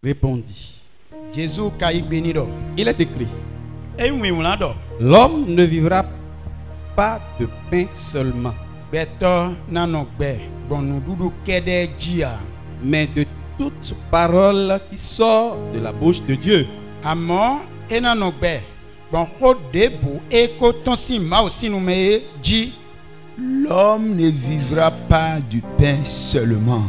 répondit. Jésus kaï bénido. Il est écrit, Et oui mulado. l'homme ne vivra pas de pain seulement, Beto nanogbe. Bon nous doudou kede dia. mais de toute parole qui sort de la bouche de Dieu. Amon et nanogbe. Bon ho debu e koton si ma aussi nous me dit. L'homme ne vivra pas du pain seulement,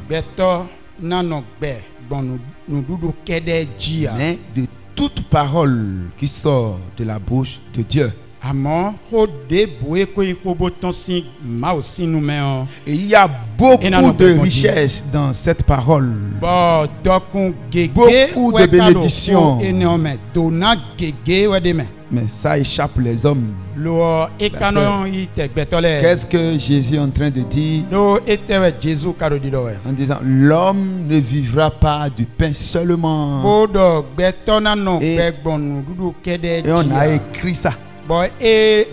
Beto nanogbe. Bon nous doudou kede dia. mais de toute parole qui sort de la bouche de Dieu. Amon ho debu e ko ikoboton si ma aussi nous me. Et il y a beaucoup Et non, de non, richesses dans cette parole. Bon dokun gege. Beaucoup de bénédictions. Énorme. Dona gege ouais demain. Mais ça échappe les hommes. Lo ekanon ite gbetole. Qu'est-ce que Jésus est en train de dire Lo etewe Jésus karodido we. en disant l'homme ne vivra pas du pain seulement. Bodo gbetona no Et- gbegbonu dudu kede Et on a dia. écrit ça Bon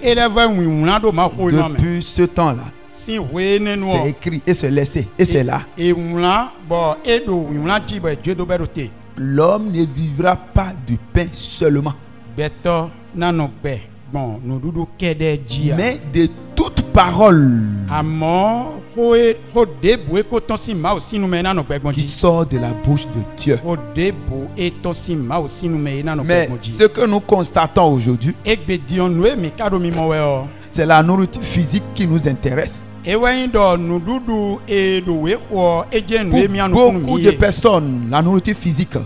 eleva winwuna do ma ko no me. depuis ce temps-là. Si we nenu C'est o. écrit et c'est laissé. Et c'est là. E winwuna bo edo winwuna ji bo Dieu do berote. L'homme ne vivra pas du pain seulement, Beto nano gbe. Bon no dudu kede dia. mais de toute parole Amon ho debu e ko ton si ma aussi nous me nano gbegbon qui ji. sort de la bouche de Dieu. Ho debu e ton si ma aussi nous me nano Mais gbegbon ji. ce que nous constatons aujourd'hui, Egbe dion noue mi kado mi mowe o. c'est la nourriture physique qui nous intéresse. Ewe do nududu e do we ko eje Pour noue mi anu kunu beaucoup mi. de personnes, la nourriture physique,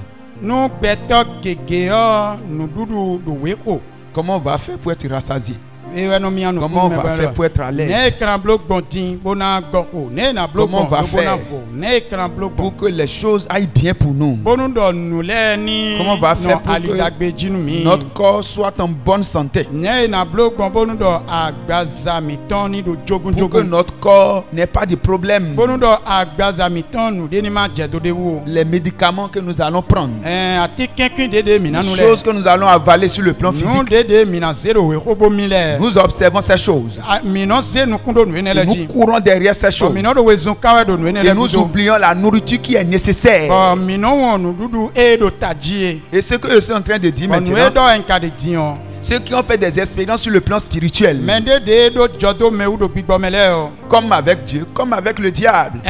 Nu beto gege o nududu do we ko. comment on va faire pour être rassasié? Ewe no mi anu Comment on kunu me va faire pour être à Ne l'aise? ekran blok bontin bona goko. Ne na blok Comment on va bon bona faire fo. Ne ekran blok bon. Pour que les choses aillent bien pour nous. Bonu do nule ni. Comment on va faire no pour que alidagbe jinu mi. Notre corps soit en bonne santé. Ne na blok bon bonu do agbaza mi ton ni do jogun Pour que jogun. notre corps n'ait pas de problème. Bonu do agbaza mi ton nu de ni ma je do de wo. Les médicaments que nous allons prendre. Ati kenkin dede mina Les nu choses le. que nous allons avaler sur le plan Nu physique. dede mina zero we hobo mi le. Nous observons ces choses. Mino ze nu kundo nu Et enele nous ji. courons derrière ces choses. Mino do we zun kawe do nu Et enele nous kudo. oublions la nourriture qui est nécessaire. Mino won nu dudu e do taji. Et ce que je suis en train de dire Nu e maintenant, do enka de dion. ceux qui ont fait des expériences sur le plan spirituel, Mende de do jodo me u do gbigbo mele o. comme avec Dieu, comme avec le diable,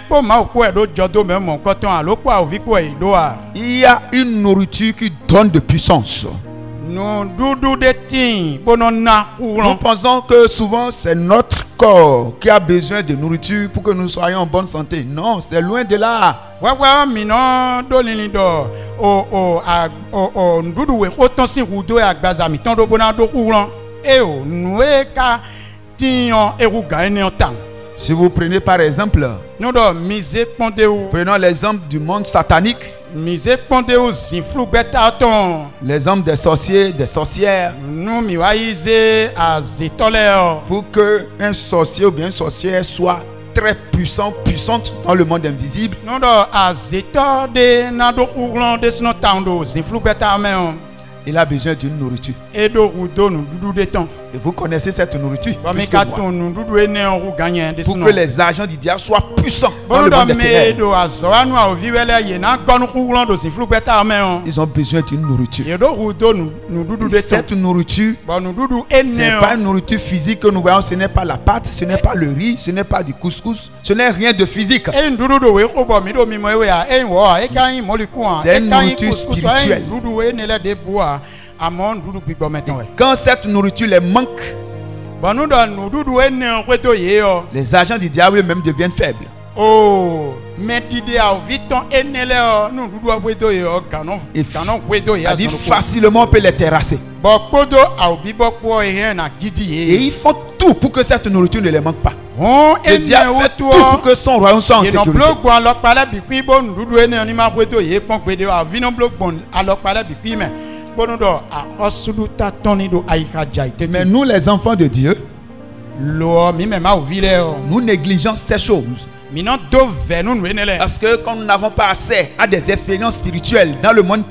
Po ma o ko e do jodo me mo nkan ton alo pa o vi ko e do a. il y a une nourriture qui donne de puissance. Nu dudu de tin bono na Nous kuron. pensons que souvent c'est notre corps qui a besoin de nourriture pour que nous soyons en bonne santé. Non, c'est loin de là. Wawa mino do lini do o ndudu we o ton si hudo e agbaza mi ton do bona do kuran e o nu e ka tiyan eru ga eni otan Si vous prenez par exemple, no do mize ponde o prenons l'exemple du monde satanique, mize ponde o zinflu beta ton l'exemple des sorciers, des sorcières. nu mi wa ize azitole o Pour que un sorcier ou bien une sorcière soit très puissant, puissante dans le monde invisible, no do azito de na do kuran de sino tan do zinflu beta me o il a besoin d'une nourriture. e do hudo nu dudu de ton Et vous connaissez cette nourriture ba mi plus que ka moi. ton nu dudu e ne o ganyen de Pour sino que les agents du diable soient puissants dans bonu le do monde des me ténèbres. do azɔanu a oviwɛlɛ ye na gɔnu kukulɔ do sinflu bɛta mɛ o. Ils ont besoin d'une nourriture. ye do hudo nududu de Et cette tɔn nourriture, bɔn nududu ce ene n'est pas une o. nourriture physique que nous voyons, ce n'est pas la pâte, ce n'est pas le riz, ce n'est pas du couscous, ce n'est rien de physique. eyi nududu do we ko bɔ mi do mi mɔ ewe a eyi wɔ a eka yin mɔliku a C'est une eka yin nourriture kusukusu eyi spirituelle. nududu we ne lɛ de bu a amɔ nududu gbigbɔ mɛ tɔn wɛ. Quand cette nourriture les manque, bɔn nudu nududu ene o ko to ye o. les agents du diable eux-mêmes deviennent faibles. o mɛ dide a ovi tɔn ene lɛ o nududu a ko to ye o ganɔ Et ko to ye a C'est-à-dire zɔn ko. facilement on peut les terrasser. bɔn kpodo a obi bɔ kpɔ ehe na gidi Et ye. il faut tout pour que cette nourriture ne les manque pas. hɔn Le diable ene wo fait to tout pour que son royaume soit en yìnyín sécurité. blogbo alɔkpalɛ bìkú bó nududu ene ni ma bó tó yé pɔn gbede wa vino blogbo alɔkpalɛ bìkú mɛ bónú dɔ akɔsuduta tɔni do ayikaja Mais ìtɛtɛ nous, les enfants de Dieu, lɔ mi mɛ ma wò vi lɛ o nous négligeons ces choses. minɔ do vɛ nunu ene lɛ Parce que quand nous n'avons pas accès à des expériences spirituelles dans le monde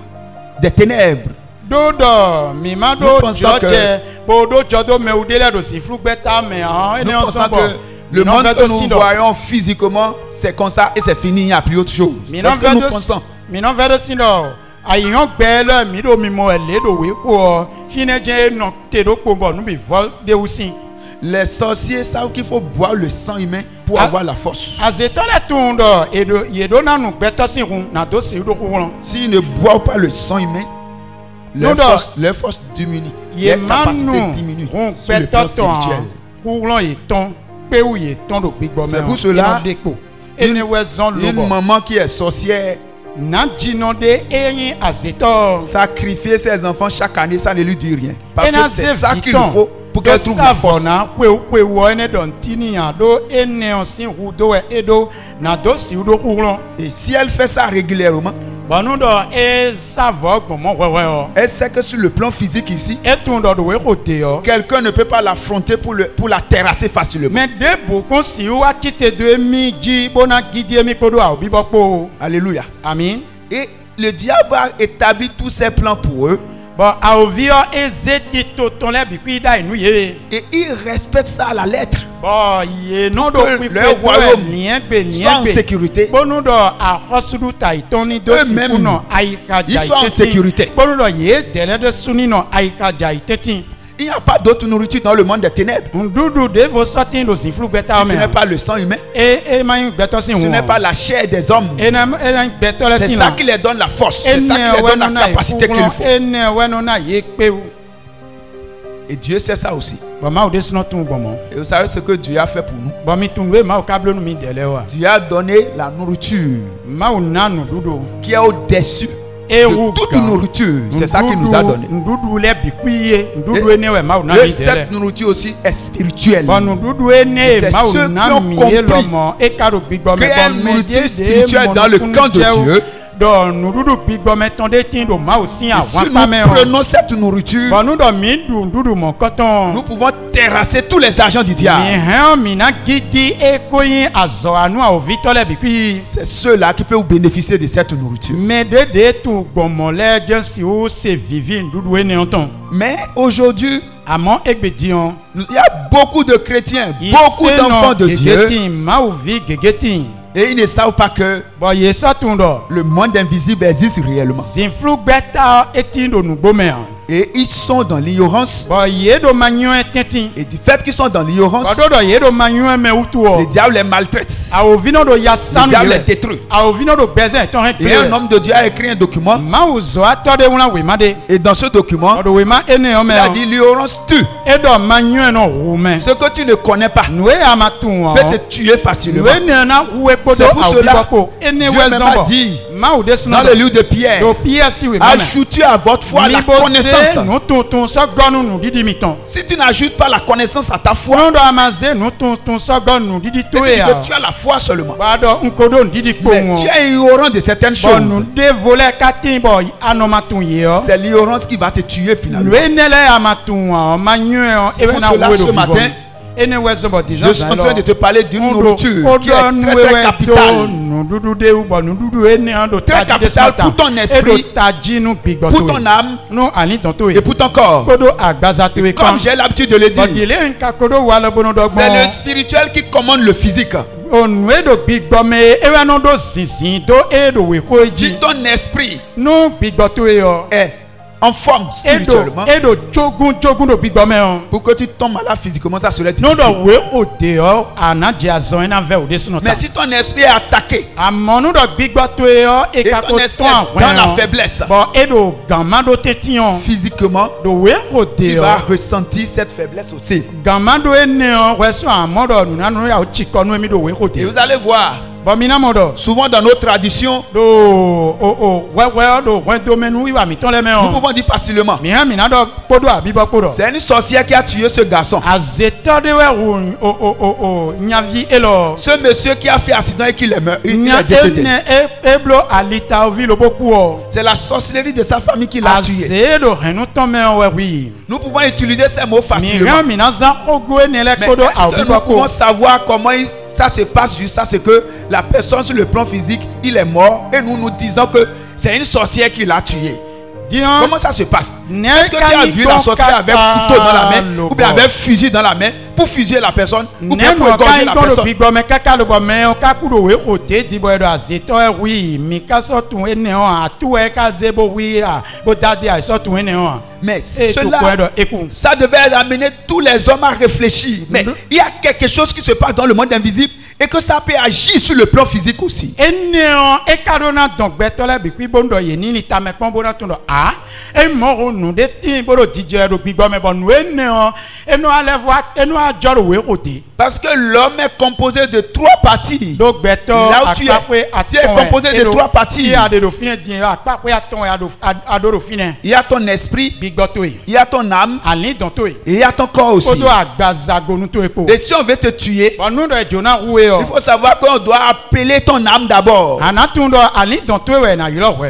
des ténèbres, do dɔ mi ma do Nous pensons jɔ que- jɛ bó do jɔ do mɛ o de lɛ do si flu gbɛ ta mɛ hɔn nous ene pensons sɔn bɔ que le monde que nous voyons physiquement, c'est comme ça et c'est fini, il n'y a plus autre chose. C'est ce que nous pensons. Maintenant, vers le sinon, ayant belle, mido mimo, elle est de weko, fineje, non, te do combo, nous bivons de aussi. Les sorciers savent qu'il faut boire le sang humain pour avoir la force. Azeto la tondo, et de yedona nous bêta si roux, na dosi ou de roulant. S'ils ne boivent pas le sang humain, les forces diminuent. Les capacités diminuent sur le plan spirituel. C'est pour cela, une maman qui est sorcière sacrifier ses enfants chaque année, ça ne lui dit rien. Parce que c'est ça qu'il faut pour qu'elle trouve la force. Et si elle fait ça régulièrement, elle sait que sur le plan physique ici, quelqu'un ne peut pas l'affronter pour la terrasser facilement. Alléluia. Amen. Et le diable a établi tous ses plans pour eux. Et il respecte ça à la lettre. Que leur royaume soit en sécurité. Eux-mêmes, ils sont en sécurité. Il n'y a pas d'autre nourriture dans le monde des ténèbres. Ce n'est pas le sang humain. Ce n'est pas la chair des hommes. C'est ça qui les donne la force. C'est ça qui les donne la capacité qu'il faut. Et Dieu sait ça aussi. Et vous savez ce que Dieu a fait pour nous? Dieu a donné la nourriture qui est au-dessus de toute nourriture. C'est ça qu'il nous a donné. Cette nourriture aussi est spirituelle. C'est ceux qui ont compris qu'il y a une nourriture spirituelle dans le camp de Dieu. Et si nous prenons cette nourriture, nous pouvons terrasser tous les agents du diable. C'est ceux-là qui peuvent bénéficier de cette nourriture. Mais aujourd'hui, il y a beaucoup de chrétiens, beaucoup d'enfants de Dieu. Et ils ne savent pas que le monde invisible existe réellement. Et ils sont dans l'ignorance. Et du fait qu'ils sont dans l'ignorance, le diable les maltraite. Le diable les détruit. Et un homme de Dieu a écrit un document. Et dans ce document, il a dit l'ignorance tue. Ce que tu ne connais pas peut te tuer facilement. C'est pour cela que Dieu même a dit dans le livre de Pierre, ajoutez à votre foi la connaissance. Si tu n'ajoutes pas la connaissance à ta foi, que tu as la foi seulement. Mais tu es ignorant de certaines choses. C'est l'ignorance qui va te tuer finalement. C'est pour cela ce matin, je suis en train de te parler d'une nourriture qui est très, très capitale. Très capitale pour ton esprit, pour ton âme et pour ton corps. Comme j'ai l'habitude de le dire, c'est le spirituel qui commande le physique. Si ton esprit est en forme spirituellement, pour que tu tombes malade physiquement, ça serait difficile. Mais si ton esprit est attaqué et ton esprit est dans la faiblesse, physiquement, tu vas ressentir cette faiblesse aussi. Et vous allez voir, souvent dans nos traditions, nous pouvons dire facilement, c'est une sorcière qui a tué ce garçon. Ce monsieur qui a fait accident et qui est décédé. C'est la sorcellerie de sa famille qui l'a tué. Nous pouvons utiliser ces mots facilement. Mais est-ce que nous pouvons savoir comment ça se passe? Juste ça, c'est que la personne sur le plan physique, il est mort et nous nous disons que c'est une sorcière qui l'a tué. Comment ça se passe? Est-ce que tu as vu la sorcière avec couteau dans la main ou bien avec fusil dans la main pour fusiller la personne ou bien pour égorger la personne? Mais cela, ça devait amener tous les hommes à réfléchir. Mais il y a quelque chose qui se passe dans le monde invisible et que ça peut agir sur le plan physique aussi. Parce que l'homme est composé de 3 parties. Là où tu es composé de 3 parties. Il y a ton esprit, il y a ton âme et il y a ton corps aussi. Et si on veut te tuer, il faut savoir qu'on doit appeler ton âme d'abord.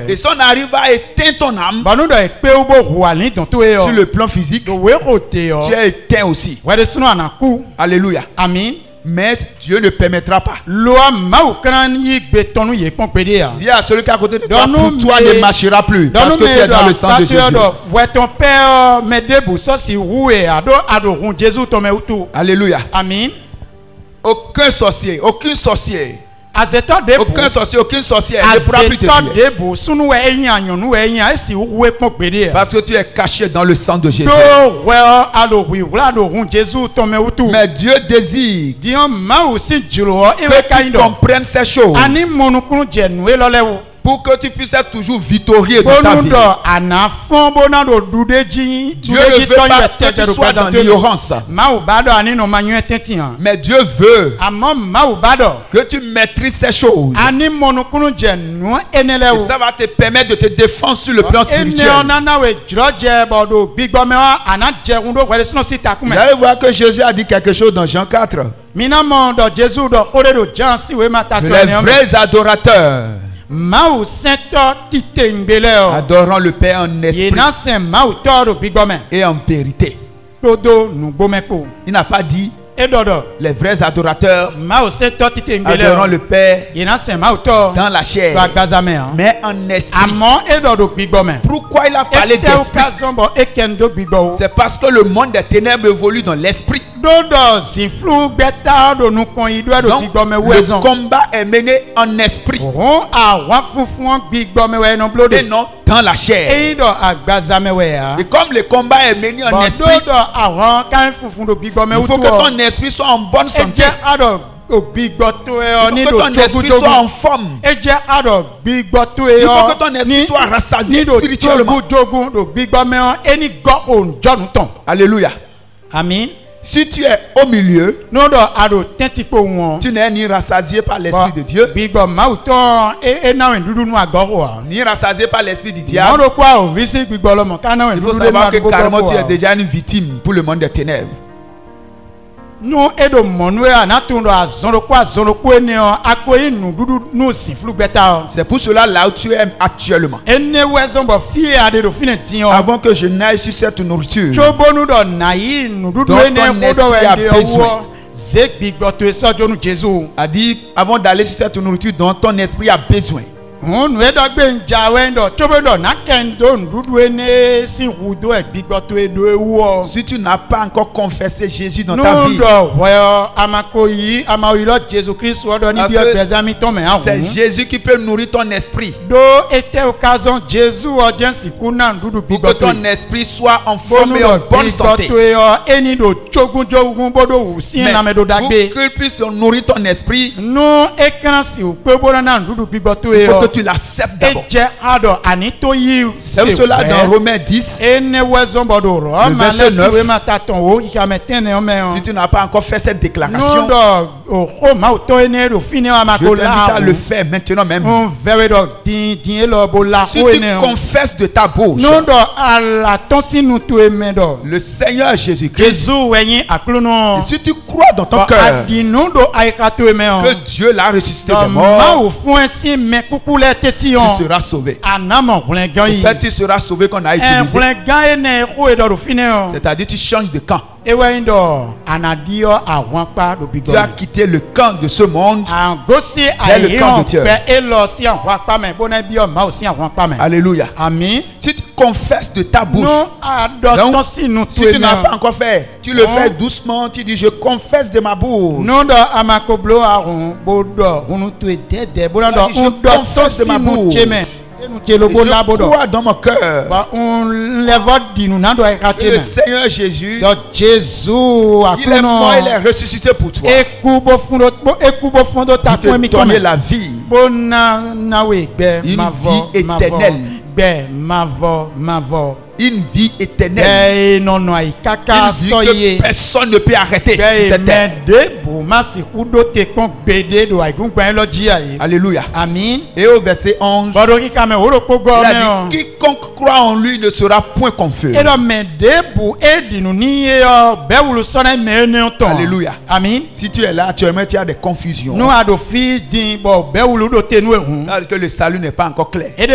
Et si on arrive à éteindre ton âme sur le plan physique, tu es éteint aussi. Alléluia. Amen. Mais Dieu ne permettra pas. Dis à celui qui est à côté de toi, pour toi ne marchera plus parce que tu es dans le sang de Jésus. Alléluia. Amen. Aucun sorcier, aucune sorcière, aucun sorcier, aucune sorcière ne pourra plus te tuer. Parce que tu es caché dans le sang de Jésus. Mais Dieu désire que tu comprennes ces choses pour que tu puisses être toujours victorieux dans ta vie. Dieu ne veut pas que tu sois dans l'ignorance. Mais Dieu veut que tu maîtrises ces choses. Et ça va te permettre de te défendre sur le plan spirituel. Vous allez voir que Jésus a dit quelque chose dans Jean 4. Les vrais adorateurs adorant le Père en esprit et en vérité. Il n'a pas dit les vrais adorateurs adorant le Père dans la chair, mais en esprit. Pourquoi il a parlé d'esprit? C'est parce que le monde des ténèbres évolue dans l'esprit. Donc, le combat est mené en esprit et non dans la chair. Et comme le combat est mené en esprit, il faut que ton esprit soit en bonne santé. Il faut que ton esprit soit en forme. Il faut que ton esprit soit rassasié spirituellement. Alléluia. Amen. Si tu es au milieu, tu n'es ni rassasié par l'esprit de Dieu, ni rassasié par l'esprit du diable. Il faut savoir que carrément tu es déjà une victime pour le monde des ténèbres. C'est pour cela là où tu es actuellement. Avant que je n'aille sur cette nourriture dont ton esprit a besoin. A dit avant d'aller sur cette nourriture dont ton esprit a besoin. Si tu n'as pas encore confessé Jésus dans ta vie, c'est Jésus qui peut nourrir ton esprit pour que ton esprit soit en forme et en bonne santé. Mais pour qu'il puisse nourrir ton esprit, il faut que tu l'acceptes d'abord. C'est cela dans Romains 10, le verset 9. Si tu n'as pas encore fait cette déclaration, je t'invite à le faire maintenant même. Si tu confesses de ta bouche le Seigneur Jésus-Christ, et si tu crois dans ton cœur que Dieu l'a ressuscité des morts, tu seras sauvé. En fait, tu seras sauvé qu'on a utilisé. C'est-à-dire tu changes de camp. Tu as quitté le camp de ce monde vers le camp de Dieu. Alléluia. Amen. Si tu confesses de ta bouche. Donc, si tu n'as pas encore fait, tu le fais doucement. Tu dis, je confesse de ma bouche. Je confesse de ma bouche. Je crois dans mon cœur que le Seigneur Jésus, il est mort, il est ressuscité pour toi. Pour te donner la vie. Une vie éternelle. Une vie éternelle. Une vie que personne ne peut arrêter sur cette terre. Alléluia. Amen. Et au verset 11, il a dit, quiconque croit en lui ne sera point confus. Alléluia. Amen. Si tu es là, actuellement tu as des confusions. C'est que le salut n'est pas encore clair. Et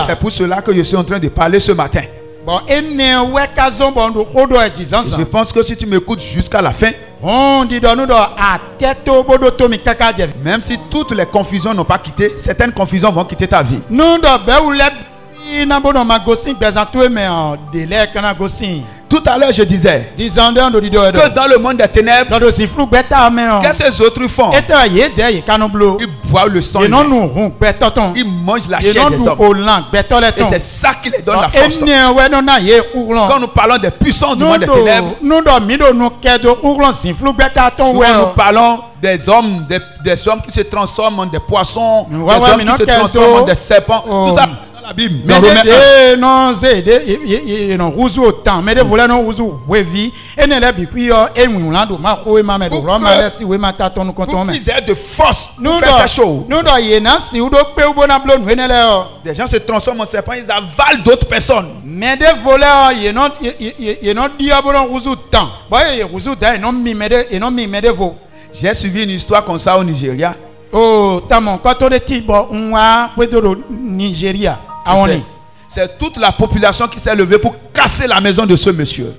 c'est pour cela que je suis en train de parler ce matin. Je pense que si tu m'écoutes jusqu'à la fin, même si toutes les confusions n'ont pas quitté, certaines confusions vont quitter ta vie. Tout à l'heure, je disais que dans le monde des ténèbres, qu'est-ce que les autres font? Ils boivent le sang humain. Ils mangent la chair des hommes. Et c'est ça qui les donne la force. Quand nous parlons des puissants du monde des ténèbres, nous parlons des hommes, des hommes qui se transforment en des poissons, des hommes qui se transforment en des serpents. Tout ça. La Bible. Mais pour qu'ils aient de force pour faire ces choses. Des gens se transforment en serpents, ils avalent d'autres personnes. Mais des voleurs, j'ai suivi une histoire comme ça au Nigeria. C'est toute la population qui s'est levée pour casser la maison de ce monsieur.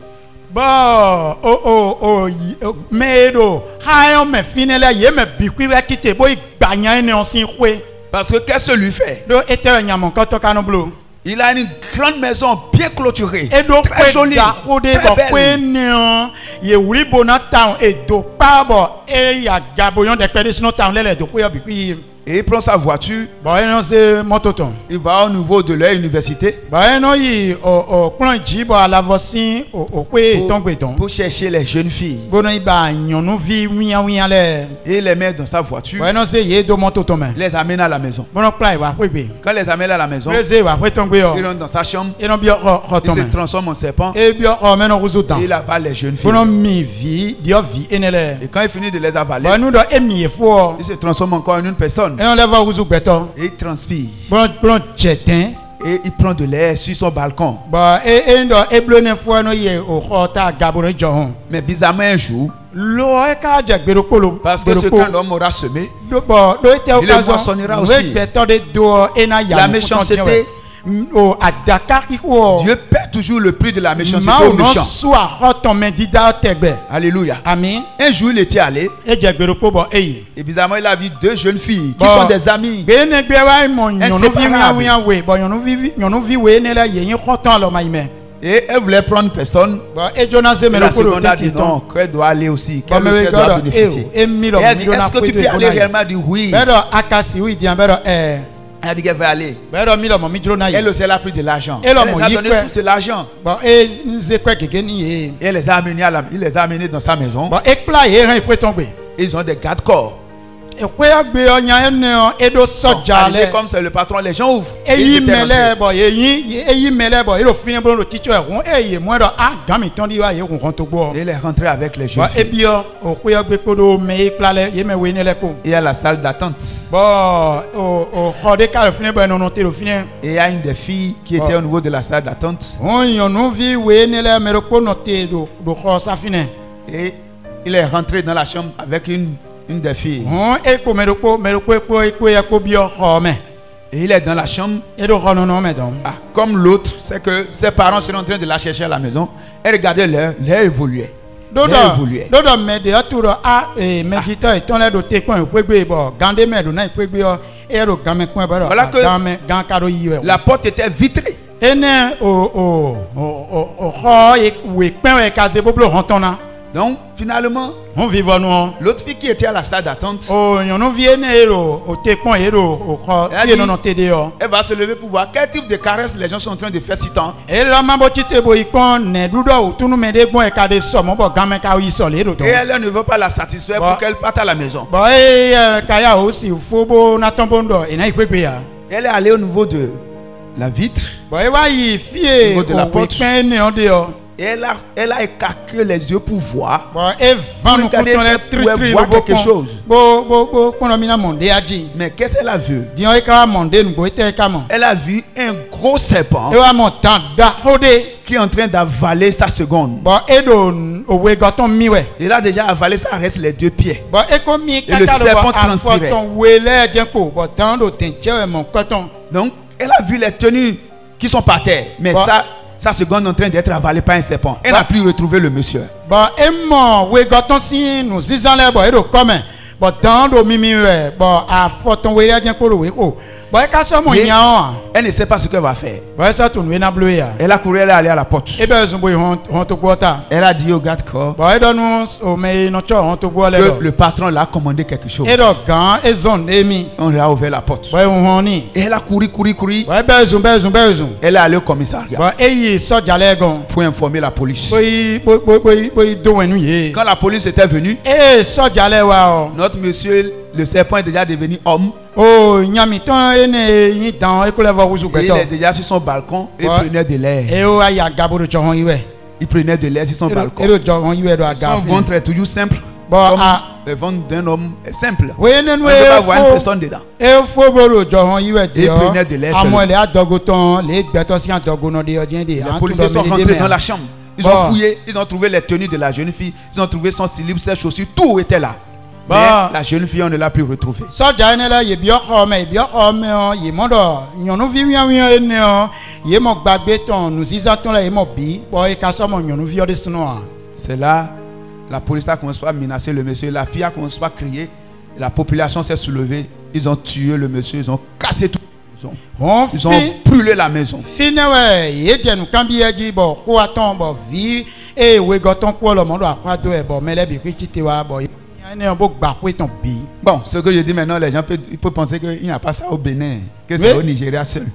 Parce que qu'est-ce que lui fait? Il a une grande maison bien clôturée, très jolie, très belle. Et il prend sa voiture, il va au niveau de leur université pour chercher les jeunes filles. Et il les met dans sa voiture, les amène à la maison. Quand les amène à la maison, il rentre dans sa chambre, il se transforme en serpent et il avale les jeunes filles. Et quand il finit de les avaler, il se transforme encore en une personne. Et il transpire. Et il prend de l'air sur son balcon. Mais bizarrement un jour, parce que ce qu'un homme aura semé, il le moissonnera aussi. La méchanceté, Dieu paie toujours le prix de la méchanceté aux méchants. Alléluia. Amen. Un jour il était allé et bizarrement il a vu deux jeunes filles qui sont des amies inséparables. Et elle voulait prendre personne. Et la seconde a dit non, qu'elle doit aller aussi, qu'elle doit bénéficier. Et elle dit, est-ce que tu peux aller réellement? Elle dit oui. Elle a dit qu'elle va aller. Elle aussi, elle a pris de l'argent. Elle les a donné tout de l'argent. Et elle les a amenés dans sa maison. Ils ont des garde-corps. Arrivé comme c'est le patron, les gens ouvrent. Et il est rentré avec les jeunes filles. Et à la salle d'attente. Et il y a une des filles qui était au niveau de la salle d'attente. Et il est rentré dans la chambre avec une des filles. Et il est dans la chambre. Comme l'autre, c'est que ses parents sont en train de la chercher à la maison. Et regardez l'heure évoluait. Voilà que la porte était vitrée. Donc, finalement, l'autre fille qui était à la salle d'attente, elle va se lever pour voir quel type de caresse les gens sont en train de faire si tant. Et elle ne veut pas la satisfaire pour qu'elle parte à la maison. Elle est allée au niveau de la vitre, au niveau de la porte. Et elle a écarqué les yeux pour voir. Pour voir quelque chose. Mais qu'est-ce qu'elle a vu? Elle a vu un gros serpent qui est en train d'avaler sa seconde. Il a déjà avalé, ça reste les 2 pieds. Et le serpent transpirait. Donc, elle a vu les tenues qui sont par terre. Mais ça... Sa seconde est en train d'être avalée par un serpent. Elle n'a plus retrouvé le monsieur. Elle ne sait pas ce qu'elle va faire. Elle a couru, elle est allée à la porte. Elle a dit au garde-corps que le patron l'a commandé quelque chose. On lui a ouvert la porte. Et elle a couru. Elle est allée au commissariat pour informer la police. Quand la police était venue, notre monsieur, le serpent, est déjà devenu homme. Il est déjà sur son balcon et il prenait de l'air. Il prenait de l'air sur son balcon. Son ventre est toujours simple. Comme le ventre d'un homme est simple. On ne peut pas voir une personne dedans. Il prenait de l'air seulement. Les policiers sont rentrés dans la chambre. Ils ont fouillé, ils ont trouvé les tenues de la jeune fille. Ils ont trouvé son slip, ses chaussures, tout était là. Mais la jeune fille, on ne l'a plus retrouvée. C'est là, la police a commencé à menacer le monsieur. La fille a commencé à crier. La population s'est soulevée. Ils ont tué le monsieur. Ils ont cassé tout. Ils ont brûlé la maison. Bon, ce que je dis maintenant, les gens peuvent penser qu'il n'y a pas ça au Bénin, que c'est au Nigeria seul.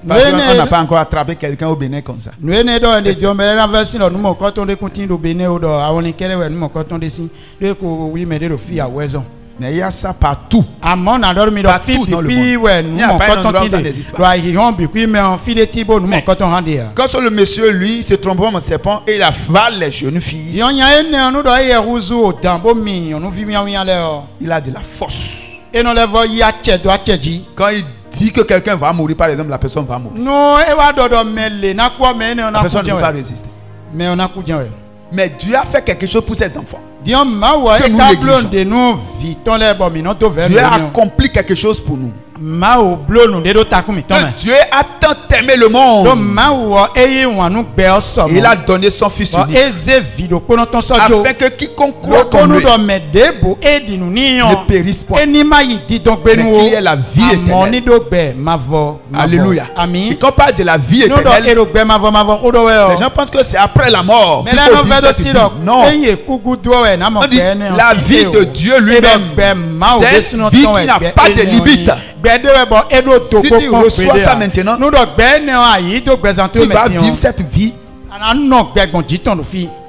Parce qu'on n'a pas encore attrapé quelqu'un au Bénin comme ça. Mais il y a ça partout. Partout dans le monde. Il n'y a pas un endroit où ça n'existe pas. Quand le monsieur, lui, se trompe en serpent et il avale les jeunes filles, il a de la force. Quand il dit que quelqu'un va mourir, par exemple, la personne va mourir. La personne ne peut pas résister. Mais Dieu a fait quelque chose pour ses enfants. Dieu a accompli quelque chose pour nous. Dieu a tant aimé le monde. Il a donné son fils unique afin que quiconque croit en lui ne périsse point, mais qu'il ait la vie éternelle. Alléluia. Et quand on parle de la vie éternelle, les gens pensent que c'est après la mort. Non. On dit la vie de Dieu lui-même. C'est une vie qui n'a pas de limite. Si tu reçois ça maintenant, tu vas vivre cette vie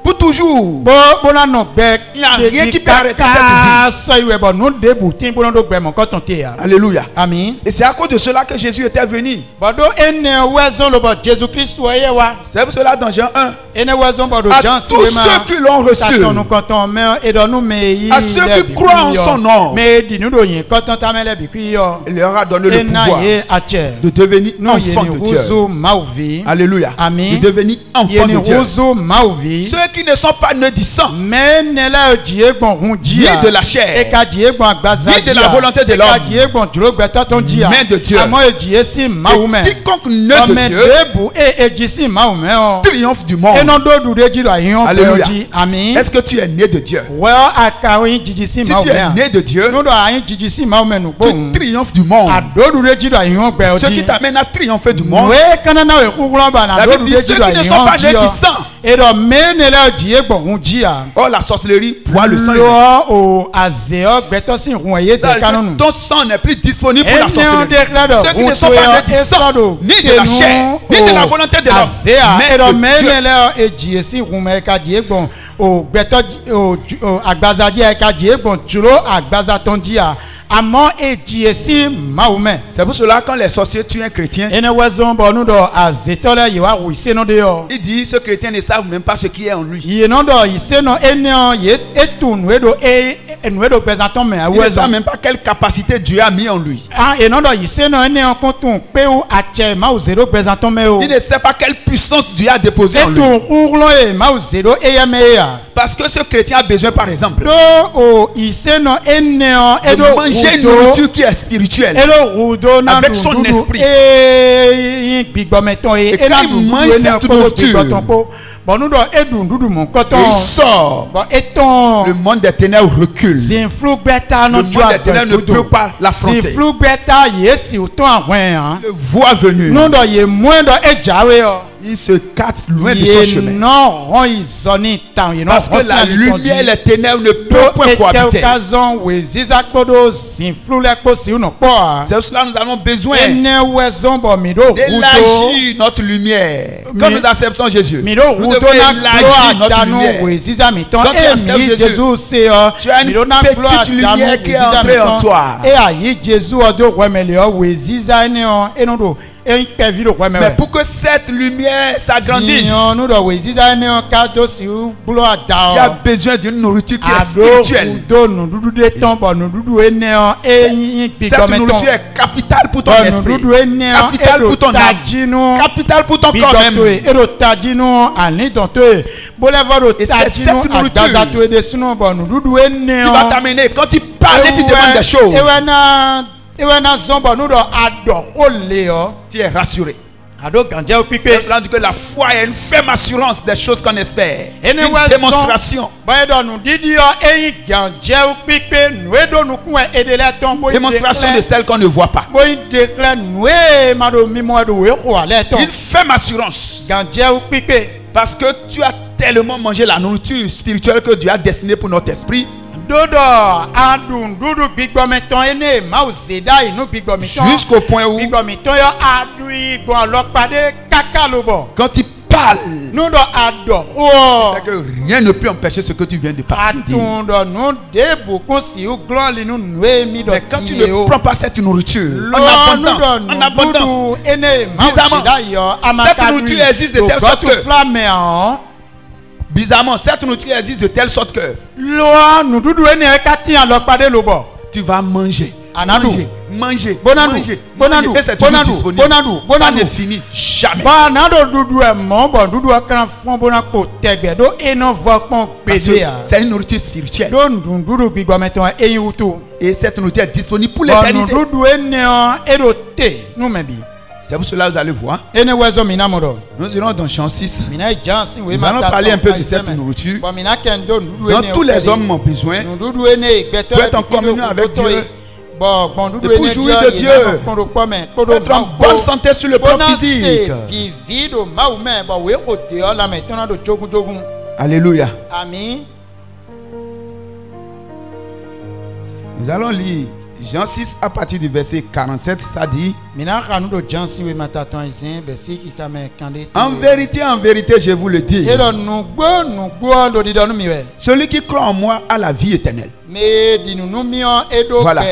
pour toujours. Il n'y a rien qui peut arrêter cette vie. Alléluia. Amen. Et c'est à cause de cela que Jésus était venu. C'est pour cela dans Jean 1. À tous ceux qui l'ont reçu, à ceux qui croient en son nom, il leur a donné le pouvoir de devenir enfants de Dieu. Alléluia. Amen. De devenir enfants de Dieu. Ceux qui ne ne sont pas nés du sang, ni de la chair, ni de la volonté de l'homme, mais de Dieu. Et quiconque naît de Dieu triomphe du monde. Alléluia. Est-ce que tu es né de Dieu? Si tu es né de Dieu, tu triomphes du monde. Ce qui t'amène à triompher du monde, la Bible dit ceux qui ne sont pas nés du sang. Oh, la sorcellerie boit le sang. Ton sang n'est plus disponible pour la sorcellerie. Ceux qui ne sont pas nés du sang, ni de la chair, ni de la volonté de l'homme, mais de Dieu. C'est pour cela quand les sorciers tuent un chrétien, il dit ce chrétien ne savent même pas ce qui est en lui. Ils ne savent même pas quelle capacité Dieu a mis en lui. Il ne sait pas quelle puissance Dieu a déposée en lui. Parce que ce chrétien a besoin, par exemple, de manger une nourriture qui est spirituelle avec son esprit. Et quand il mange cette nourriture, il sort. Le monde des ténèbres recule. Le monde des ténèbres ne peut pas l'affronter. Le voit venir. Il se cache loin de son chemin. Parce que la lumière et les ténèbres ne peuvent point cohabiter. C'est pour cela que nous avons besoin d'élargir notre lumière. Quand nous acceptons Jésus, nous devons élargir notre lumière. Quand tu acceptes Jésus, tu as une petite lumière qui est entrée en toi. Mais pour que cette lumière s'agrandisse, tu as besoin d'une nourriture qui est spirituelle. Cette nourriture est capitale pour ton esprit, capitale pour ton âme, capitale pour ton corps même. Et c'est cette nourriture qui va t'amener. Quand tu parles, tu demandes des choses. Tu es rassuré. C'est cela que la foi est une ferme assurance des choses qu'on espère. Une démonstration. Démonstration de celles qu'on ne voit pas. Une ferme assurance. Parce que tu as tellement mangé la nourriture spirituelle que Dieu a destinée pour notre esprit. Jusqu'au point où quand tu parles, c'est que rien ne peut empêcher ce que tu viens de parler. Mais quand tu ne prends pas cette nourriture en abondance, bizarrement, cette nourriture existe de telle sorte que bizarrement, cette nourriture existe de telle sorte que tu vas manger. Manger. Et c'est toujours disponible. Ça ne finit jamais. C'est une nourriture spirituelle. Et cette nourriture est disponible pour l'éternité. C'est pour cela que vous allez voir. Nous irons dans Jean 6. Nous allons parler un peu de cette nourriture dont tous les hommes ont besoin pour être en communion avec Dieu et pour jouir de Dieu, pour être en bonne santé sur le plan physique. Alléluia. Amen. Nous allons lire Jean 6 à partir du verset 47, ça dit: en vérité, je vous le dis, celui qui croit en moi a la vie éternelle. Voilà.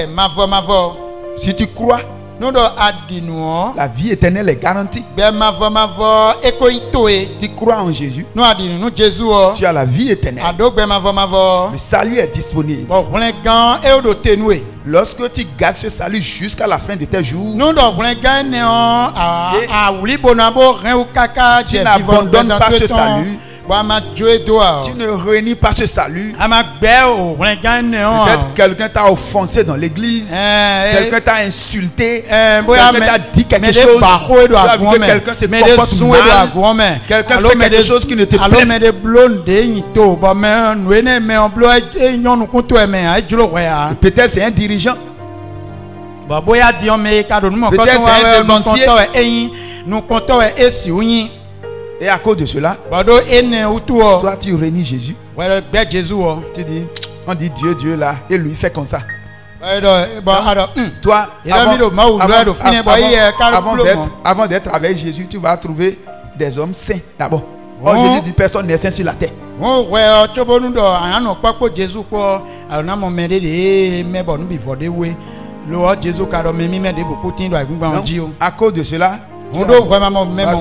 Si tu crois, la vie éternelle est garantie. Tu crois en Jésus, tu as la vie éternelle. Le salut est disponible. Lorsque tu gardes ce salut jusqu'à la fin de tes jours, tu n'abandonnes pas ce salut, Tu ne réunis pas ce salut. Peut-être quelqu'un t'a offensé dans l'église. Quelqu'un t'a insulté. Quelqu'un t'a dit quelque chose. Tu as vu que quelqu'un se comporte mal. Quelqu'un fait quelque chose qui ne te plaît pas. Peut-être c'est un dirigeant. Peut-être c'est un dénoncier. Et à cause de cela, toi tu réunis Jésus. Tu dis, on dit Dieu, Dieu là, et lui fait comme ça. Toi, avant d'être avec Jésus, tu vas trouver des hommes saints d'abord. Oh, Jésus dit personne n'est saint sur la terre. Donc, à cause de cela, parce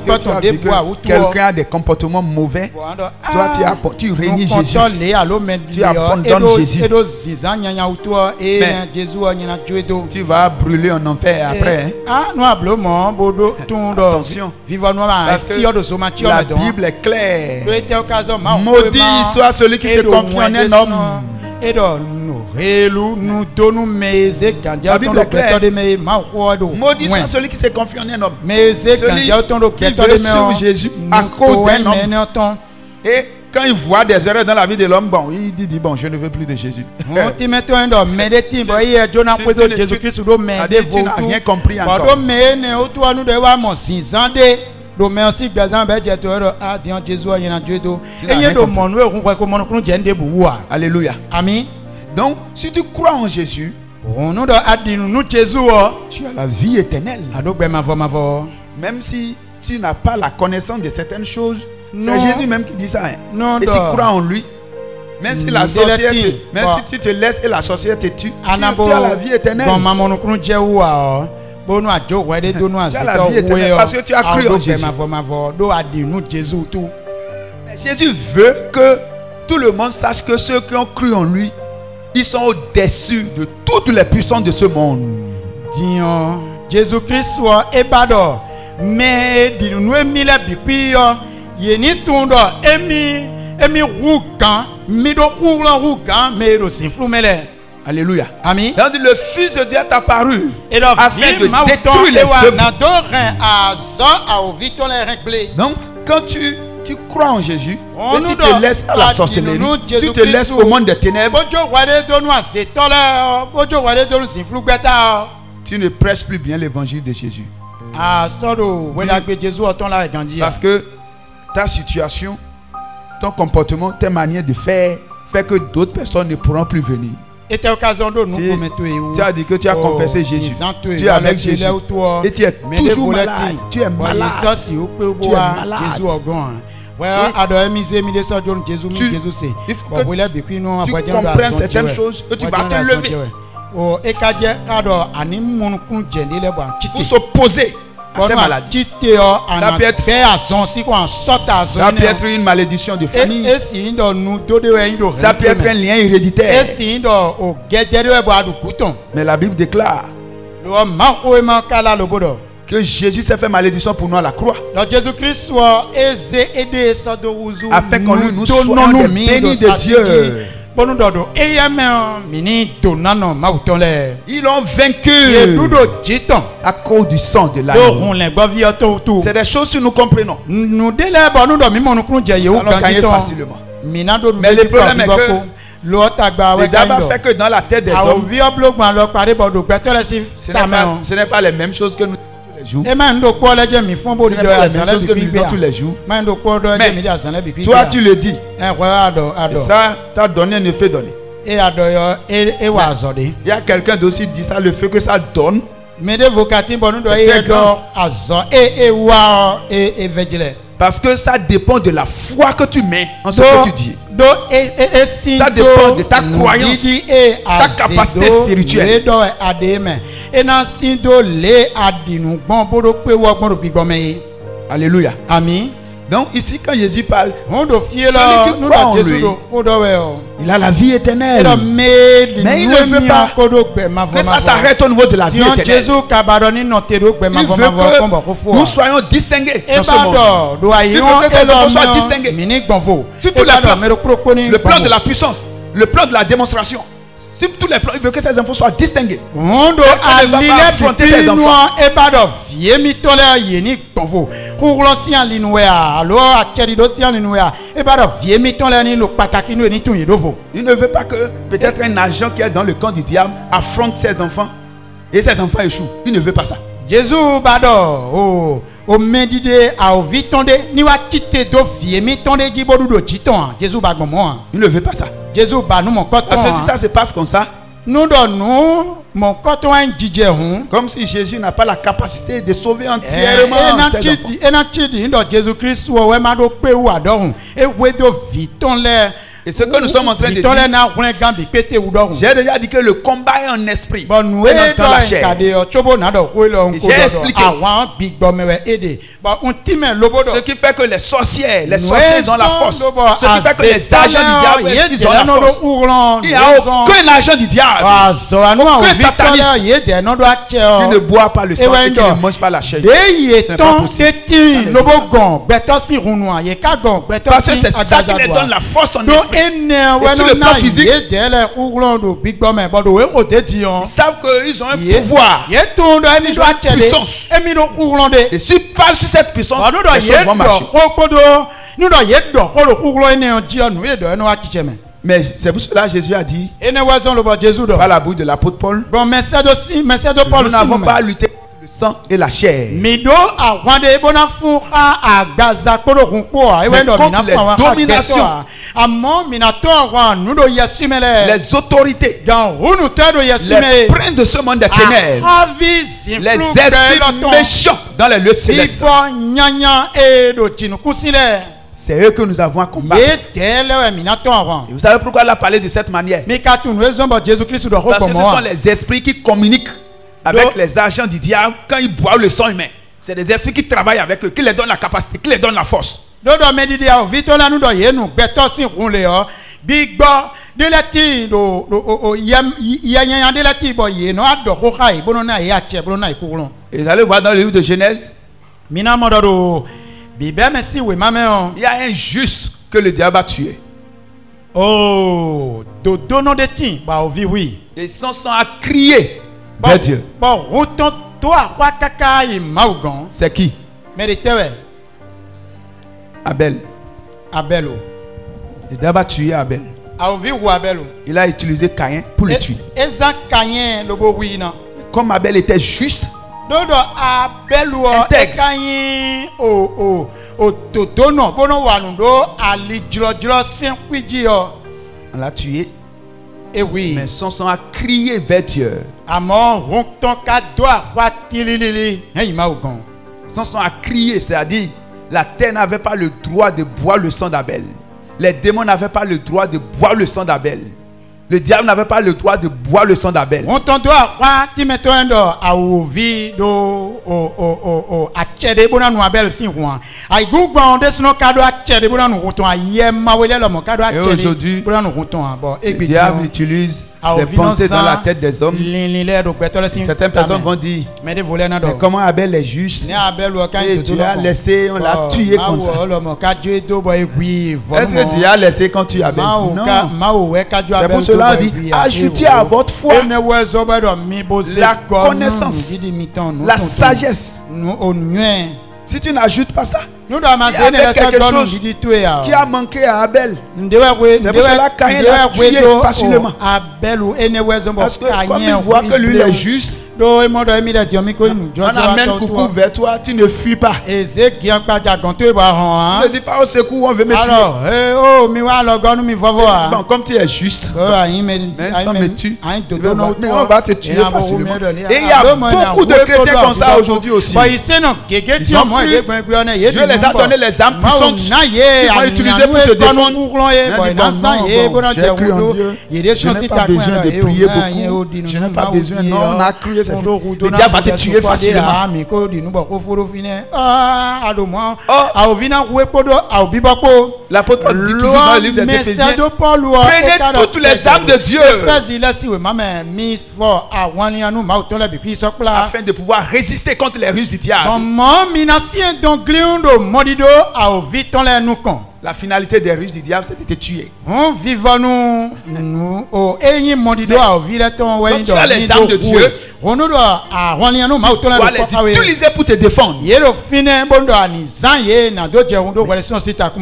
que quelqu'un a des comportements mauvais, toi tu réunis Jésus, tu abandonnes Jésus, tu vas brûler en enfer après. Attention, parce que la Bible est claire. Maudit soit celui qui se confie en un homme. La Bible est claire. Maudit soit celui qui se confie en un homme. Celui qui veut suivre Jésus à cause d'un homme. Et quand il voit des erreurs dans la vie de l'homme, bon, il dit bon, je ne veux plus de Jésus. Tu n'as rien compris encore. Alléluia. Amen. Donc, si tu crois en Jésus, tu as la vie éternelle. Même si tu n'as pas la connaissance de certaines choses, c'est Jésus même qui dit ça. Et tu crois en lui. Même si la sorcière même si tu te laisses et la sorcière te tue, tu as la vie éternelle. Tu as la vie éternelle parce que tu as cru en Jésus. Jésus veut que tout le monde sache que ceux qui ont cru en lui, ils sont au-dessus de toutes les puissances de ce monde. Jésus-Christ mais alléluia. Amen. Donc le Fils de Dieu est apparu afin de détruire les œuvres. Donc quand tu crois en Jésus et tu te laisses à la sorcellerie, tu te laisses au monde des ténèbres, tu ne prêches plus bien l'évangile de Jésus. Parce que ta situation, ton comportement, tes manières de faire fait que d'autres personnes ne pourront plus venir. Tu as dit que tu as confessé Jésus, tu es avec Jésus et tu es toujours malade. Tu es malade. Tu es malade. Il faut que tu comprennes certaines choses et tu vas te lever pour s'opposer à ces maladies. Ça peut être une malédiction de famille. Ça peut être un lien héréditaire. Mais la Bible déclare que Jésus s'est fait malédiction pour nous à la croix, afin qu'on nous soyons des bénis de Dieu. Ils l'ont vaincu à cause du sang de l'agneau. C'est des choses que nous comprenons. Nous allons gagner facilement. Mais le problème est que le diable fait que dans la tête des hommes, ce n'est pas les mêmes choses que nous jours. Ce n'est pas les mêmes choses que nous disons tous les jours. Mais toi tu le dis. Et ça t'a donné un effet donné. Il y a quelqu'un d'aussi qui dit ça, le feu que ça donne. Parce que ça dépend de la foi que tu mets en ce que tu dis. Ça dépend de ta croyance, ta capacité spirituelle. Alléluia. Amen. Donc ici quand Jésus parle, celui qui croit en lui, il a la vie éternelle. Mais il ne veut pas que ça s'arrête au niveau de la vie éternelle. Il veut que nous soyons distingués dans ce monde. Il veut que ces enfants soient distingués. Sur tous les plans, le plan de la puissance, le plan de la démonstration, sur tous les plans, il veut que ces enfants soient distingués. Il ne va pas affronter ces enfants. Il ne veut pas que peut-être un agent qui est dans le camp du diable affronte ses enfants et ses enfants échouent. Il ne veut pas ça. Jésus bado o medide a o vitonde ni wa tite do vie mi tonde jibodu do jiton Jésus ba gomo. Il ne veut pas ça. Jésus ba nous mon coton. Parce que si ça se passe comme ça, nous donnons mon coton un djidje hun. Comme si Jésus n'a pas la capacité de sauver entièrement ses enfants. Et na tidi ndo Jésus Christ wo we ma do pe ou adorun e we do viton le. Et ce que nous sommes en train de dire, j'ai déjà dit que le combat est en esprit et non dans la chair. J'ai expliqué. Ce qui fait que les sorciers ont la force. Ce qui fait que les agents du diable, ils ont la force. Il n'y a aucun agent du diable, aucun sataniste qui ne boit pas le sang et qui ne mange pas la chair. C'est pas possible. Parce que c'est ça qui leur donne la force en esprit. Et sur le plan physique, ils savent qu'ils ont un pouvoir, ils ont une puissance. Et s'ils parlent sur cette puissance, les choses vont marcher. Mais c'est pour cela que Jésus a dit par la bouche de l'apôtre Paul, nous n'avons pas à lutter contre le sang et la chair, mais contre les dominations, les autorités, les princes de ce monde des ténèbres, les esprits méchants dans les lieux célestes. C'est eux que nous avons à combattre. Et vous savez pourquoi il a parlé de cette manière? Parce que ce sont les esprits qui communiquent avec les agents du diable quand ils boivent le sang humain. C'est des esprits qui travaillent avec eux, qui les donnent la capacité, qui les donnent la force. Et vous allez voir dans le livre de Genèse, il y a un juste que le diable a tué. Oh, Et son sang a crié vers Dieu. C'est qui? Abel. Le diable a tué Abel. Il a utilisé Caïn pour le tuer. Comme Abel était juste, intègre, on l'a tué. Et oui. Mais son sang a crié vers Dieu. Son sang a crié, c'est-à-dire la terre n'avait pas le droit de boire le sang d'Abel. Les démons n'avaient pas le droit de boire le sang d'Abel. Le diable n'avait pas le droit de boire le sang d'Abel. Et aujourd'hui, le diable utilise des pensées dans la tête des hommes. Certaines personnes vont dire, mais comment Abel est juste et Dieu a laissé, on l'a tué comme ça. Est-ce que Dieu a laissé quand tu Abel? Non. C'est pour cela qu'on dit, ajoutez à votre foi la connaissance, la sagesse. Si tu n'ajoutes pas ça, il y avait quelque chose qui a manqué à Abel. C'est pour cela que Caïn l'a tué facilement. Parce que comme il voit que lui est juste, on amène coucou vers toi, tu ne fuis pas. Ne dis pas au secours, on veut me tuer. Bon, comme tu es juste, ça me tue. Mais on va te tuer facilement. Et il y a beaucoup de chrétiens comme ça aujourd'hui aussi. Ils ont cru, Dieu les a donné les âmes puissantes qu'ils vont utiliser pour se défendre. J'ai cru en Dieu. Je n'ai pas besoin de prier beaucoup. Je n'ai pas besoin. Non, on a cru. c'est fini. Le diable va te tuer facilement. L'apôtre Paul dit toujours dans le livre des Éphésiens, prenez toutes les armes de Dieu afin de pouvoir résister contre les ruses du diable. La finalité des ruses du diable, c'était de te tuer. Donc tu as les armes de Dieu. Tu dois les utiliser pour te défendre.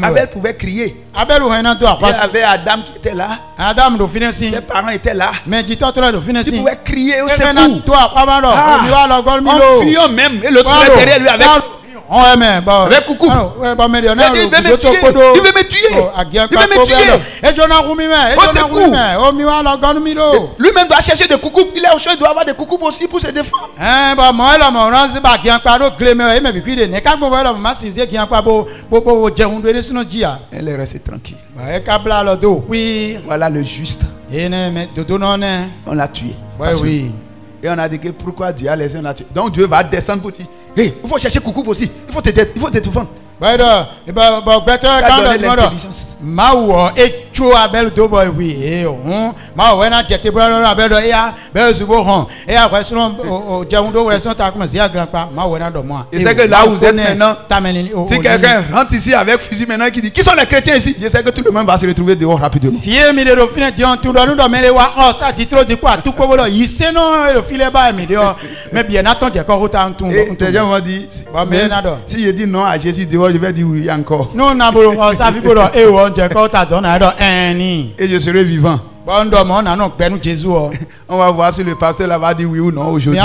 Abel pouvait crier. Il y avait Adam qui était là. Ses parents étaient là. Il pouvait crier au secours. En fuyant même. Et l'autre serait derrière lui avec coucou. Il veut me tuer. Il veut me tuer. Au secours. Lui-même doit chercher des coucous. Il est au champ, il doit avoir des coucous aussi pour se défendre. Elle est restée tranquille. Voilà le juste. On l'a tué. Et on a dit que pourquoi Dieu a laissé on a tué. Donc Dieu va descendre pour dire, hey, il faut chercher coucou aussi. Il faut te défendre. Et c'est que là où vous êtes maintenant, si quelqu'un rentre ici avec fusil maintenant qui dit qui sont les chrétiens ici, je sais que tout le monde va se retrouver dehors rapidement. Et les gens vont dire, si je dis non à Jésus dehors, je vais dire oui encore. Et je serai vivant. On va voir si le pasteur là va dire oui ou non aujourd'hui.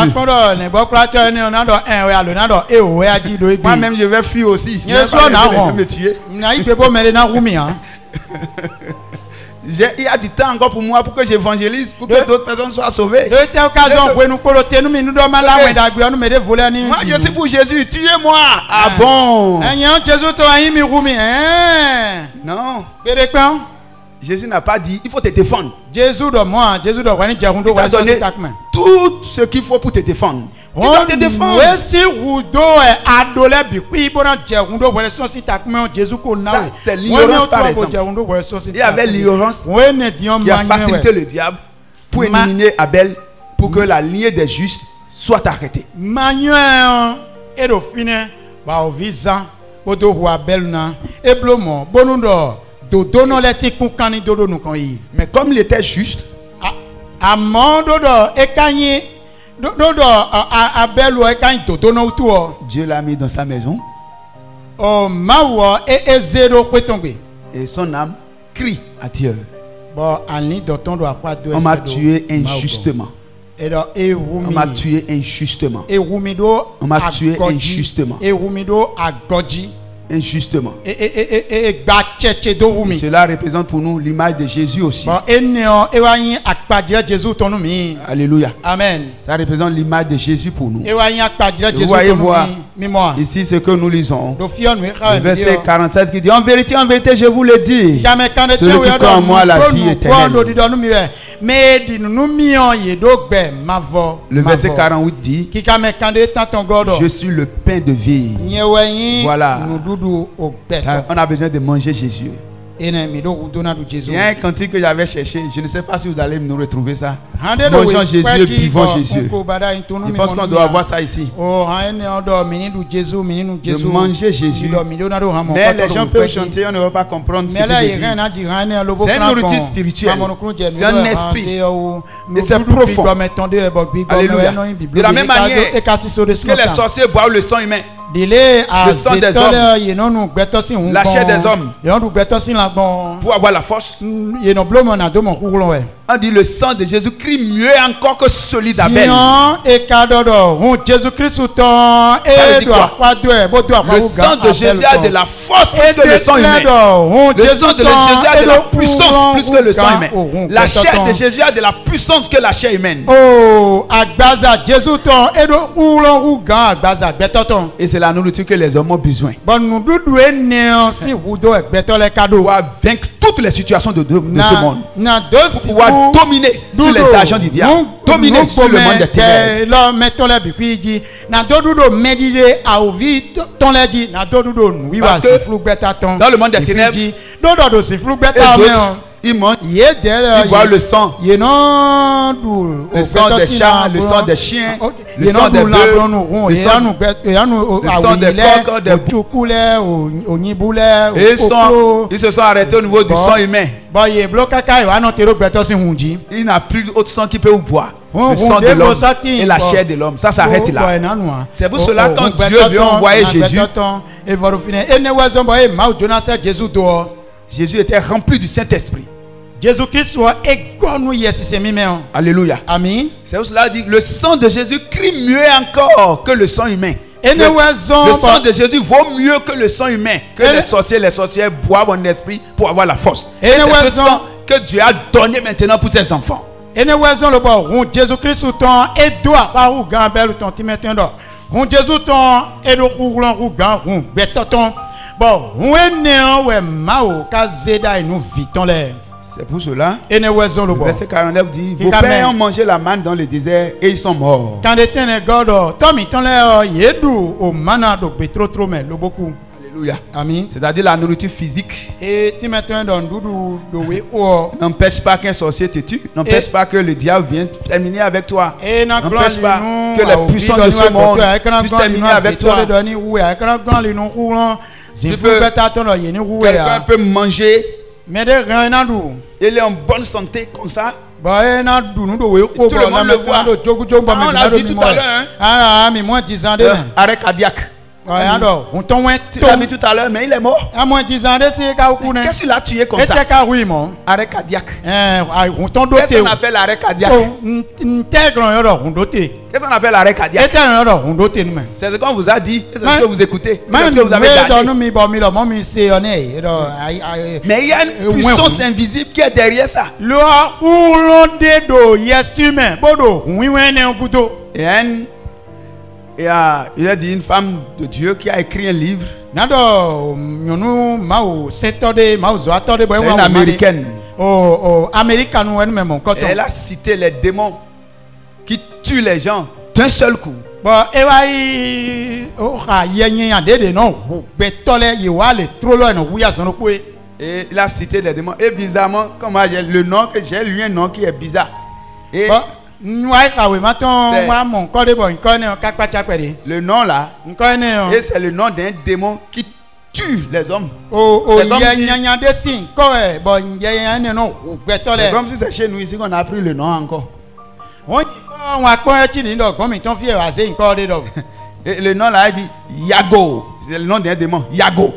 Moi-même je vais fuir aussi. Je vais me tuer. Il y a du temps encore pour moi pour que j'évangélise, pour que d'autres personnes soient sauvées. Moi je suis pour Jésus, tuez-moi. Ah bon? Non. Jésus n'a pas dit il faut te défendre. Jésus t'a donné tout ce qu'il faut pour te défendre. Tu dois te défendre. Ça, c'est l'ignorance par exemple. Il y avait l'ignorance qui a facilité le diable pour éliminer Abel, pour que la lignée des justes soit arrêtée. Mais comme il était juste, Dieu l'a mis dans sa maison. Et son âme crie à Dieu. On m'a tué injustement. On m'a tué injustement. On m'a tué injustement. Injustement. Cela représente pour nous l'image de Jésus aussi. Alléluia. Amen. Ça représente l'image de Jésus pour nous. Vous voyez voir ici ce que nous lisons. Le verset 47 qui dit en vérité, je vous le dis, celui qui croit en moi la vie éternelle. Le verset 48 dit je suis le pain de vie. Voilà. On a besoin de manger Jésus. Il y a un cantique que j'avais cherché. Je ne sais pas si vous allez nous retrouver ça. Mangeons Jésus, buvons Jésus. Je pense qu'on doit avoir ça ici. De manger Jésus. Mais les gens peuvent chanter, on ne va pas comprendre ce que je dis. C'est une nourriture spirituelle. C'est un esprit. Et c'est profond. Alléluia. De la même manière que les sorciers boivent le sang humain. Le sang des hommes, la chair des hommes, pour avoir la force. On dit le sang de Jésus crie mieux encore que celui d'Abel. Le sang de Jésus a de la force plus que le sang humain. Le sang de Jésus a de la puissance plus que le sang humain. La chair de Jésus a de la puissance que la chair humaine. Et c'est la nourriture que les hommes ont besoin. Pour vaincre toutes les situations de ce monde. Pour pouvoir dominer sur les agents du diable. Dominer sur le monde des ténèbres. Parce que dans le monde des ténèbres, ils mangent, ils boivent le sang. Le sang des chats, le sang des chiens, le sang des bœufs, le sang des coqs, des boucs. Ils se sont arrêtés au niveau du sang humain. Il n'y a plus d'autre sang qui peut vous boire. Le sang de l'homme et la chair de l'homme. Ça s'arrête là. C'est pour cela quand Dieu veut envoyer Jésus, Jésus était rempli du Saint-Esprit. Alléluia. Amen. C'est pour cela dit le sang de Jésus crie mieux encore que le sang humain. Le sang de Jésus vaut mieux que le sang humain. Que les sorcières boivent en esprit pour avoir la force. Et c'est ce sang que Dieu a donné maintenant pour ses enfants. Jésus Christ c'est pour cela, le verset 49 dit, vos pères ont mangé la manne dans le désert et ils sont morts. Alléluia. Amen. C'est-à-dire la nourriture physique n'empêche pas qu'un sorcier te tue, n'empêche pas que le diable vienne terminer avec toi, n'empêche pas que les puissants de ce monde puissent terminer avec toi. Quelqu'un peut manger, il est en bonne santé comme ça. Tout le monde le voit. On l'a vu tout à l'heure. Arrêt cardiaque. Tu l'as vu tout à l'heure, mais il est mort. Qu'est-ce qu'il a tué comme ça? Arrêt cardiaque. Qu'est-ce qu'on appelle arrêt cardiaque? Qu'est-ce qu'on appelle arrêt cardiaque? C'est ce qu'on vous a dit. C'est ce que vous écoutez. C'est ce que vous avez gardé. Mais il y a une puissance invisible qui est derrière ça. Il a dit une femme de Dieu qui a écrit un livre. C'est une américaine. Elle a cité les démons qui tuent les gens d'un seul coup. Et il a cité les démons. Et bizarrement, comme le nom que j'ai, lui un nom qui est bizarre. Et le nom là, et c'est le nom d'un démon qui tue les hommes. C'est comme si c'est chez nous ici qu'on a appris le nom encore. Et le nom là, il dit Yago. C'est le nom d'un démon. Yago.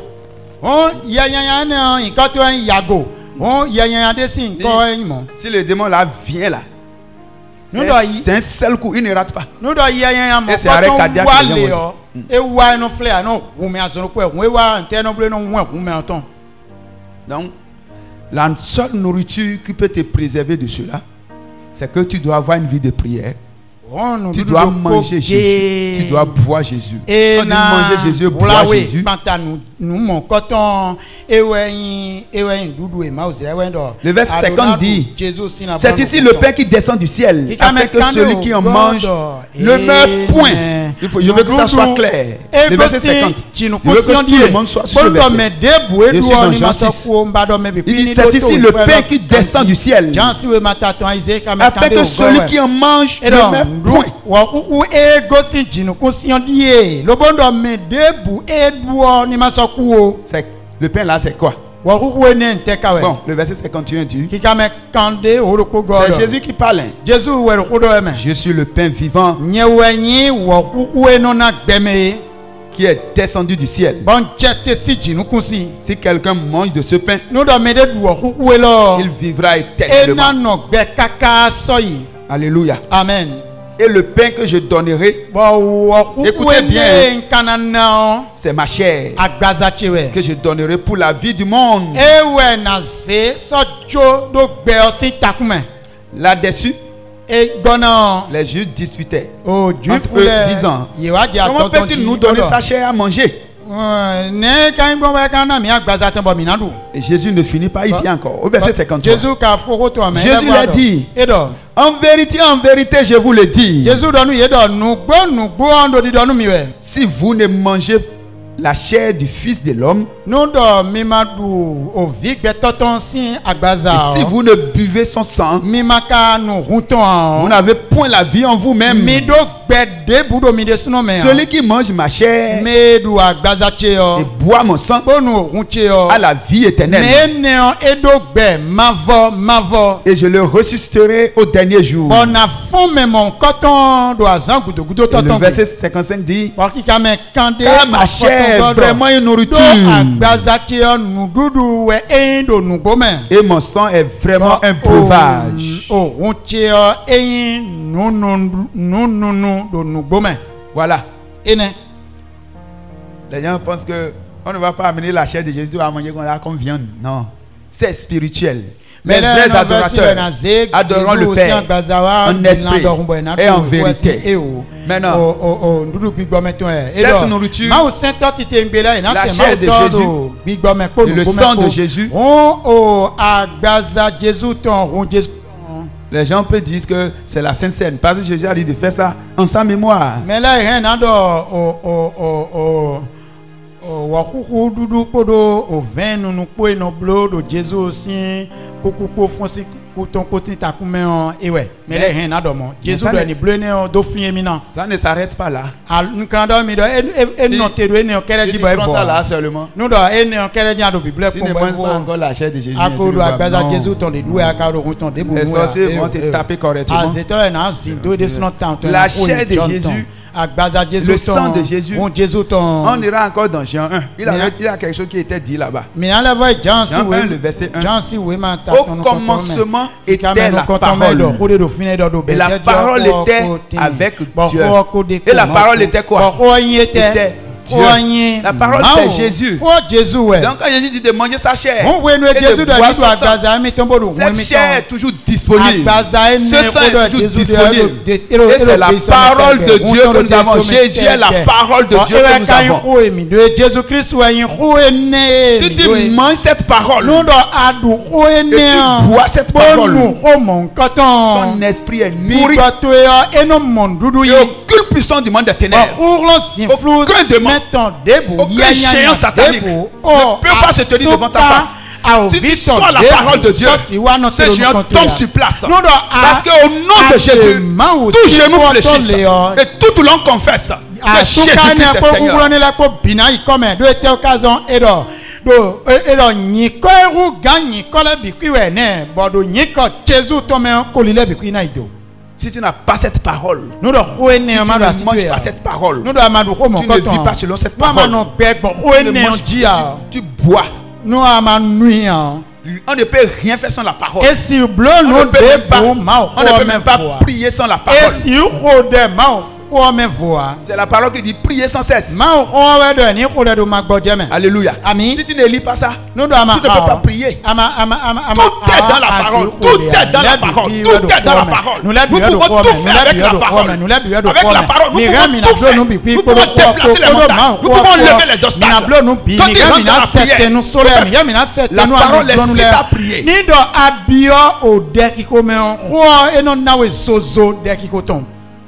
Si le démon là vient là, c'est un seul coup, il ne rate pas. Et c'est arrêt cardiaque. Donc, la seule nourriture qui peut te préserver de cela, c'est que tu dois avoir une vie de prière. Tu dois manger Jésus. Tu dois boire Jésus. Quand tu manges Jésus, boire Jésus. Le verset 50 dit, c'est ici le pain qui descend du ciel, afin que celui qui en mange ne meure point. Je veux que ça soit clair. Le verset 50. Je veux que tout le monde soit sur le verset. Je suis dans Jean 6. Il dit, c'est ici le pain qui descend du ciel, afin que celui qui en mange ne meure point. Le pain là, c'est quoi? Bon, le verset 51 dit, c'est Jésus qui parle. Je suis le pain vivant qui est descendu du ciel. Si quelqu'un mange de ce pain, il vivra éternellement. Alléluia. Amen. Et le pain que je donnerai, écoutez bien, c'est ma chair que je donnerai pour la vie du monde. Là-dessus, les Juifs disputaient entre eux, disant, comment peux-tu nous donner sa chair à manger? Et Jésus ne finit pas, il vient encore. Au verset 53. Jésus l'a dit. En vérité, je vous le dis. Si vous ne mangez la chair du Fils de l'homme, et si vous ne buvez son sang, vous n'avez point la vie en vous-même. Celui qui mange ma chair et boit mon sang a la vie éternelle, et je le ressusciterai au dernier jour. Et le verset 55 dit: car ma chair est vraiment une nourriture et mon sang est vraiment un breuvage. Voilà. Les gens pensent que on ne va pas amener la chair de Jésus à manger comme viande. Non, c'est spirituel. Les vrais adorateurs adoreront le Père en esprit et en vérité. Maintenant, cette nourriture, la chair de Jésus et le sang de Jésus, les gens peuvent dire que c'est la Sainte Seine, parce que Jésus a dit de faire ça en sa mémoire. Mais là, il y a ça ne s'arrête pas là. Là seulement. Si ne mange pas encore la chair de Jésus, les sorciers vont te taper correctement. La chair de Jésus, le sang de Jésus, on ira encore dans Jean 1. Il y a quelque chose qui était dit là-bas. Jean 1, le verset 1. Au commencement était la parole. Et la parole était avec Dieu. Et la parole était quoi? Était Dieu. La parole c'est Jésus. Donc quand Jésus dit de manger sa chair et de boire son sang, cette chair est toujours disponible. Ce sang est toujours disponible. Et c'est la parole de Dieu que nous avons. Jésus est la parole de Dieu que nous avons. Si tu manges cette parole et tu bois cette parole, ton esprit est nourri. Et aucune puissance du monde des ténèbres, aucun démon, aucun géant satanique ne peut pas se tenir devant ta face. Si tu sors la parole de Dieu, ces géants tombent sur place. Parce qu'au nom de Jésus, tout genou fléchisse et toute langue confesse que Jésus-Christ est Seigneur. Si tu n'as pas cette parole, si tu ne manges pas cette parole, tu ne vis pas selon cette parole, tu ne manges, tu bois. On ne peut rien faire sans la parole. On ne peut même pas prier sans la parole. C'est la parole qui dit prier sans cesse. Alléluia. Si tu ne lis pas ça, tu ne peux pas prier. Tout est dans la parole. Tout est dans la parole. Tout est dans la parole. Nous pouvons tout faire avec la parole. Avec la parole, nous pouvons tout faire. Nous pouvons déplacer les montagnes. Nous pouvons lever les obstacles. Quand il rentre dans la prière, la parole est si à prier.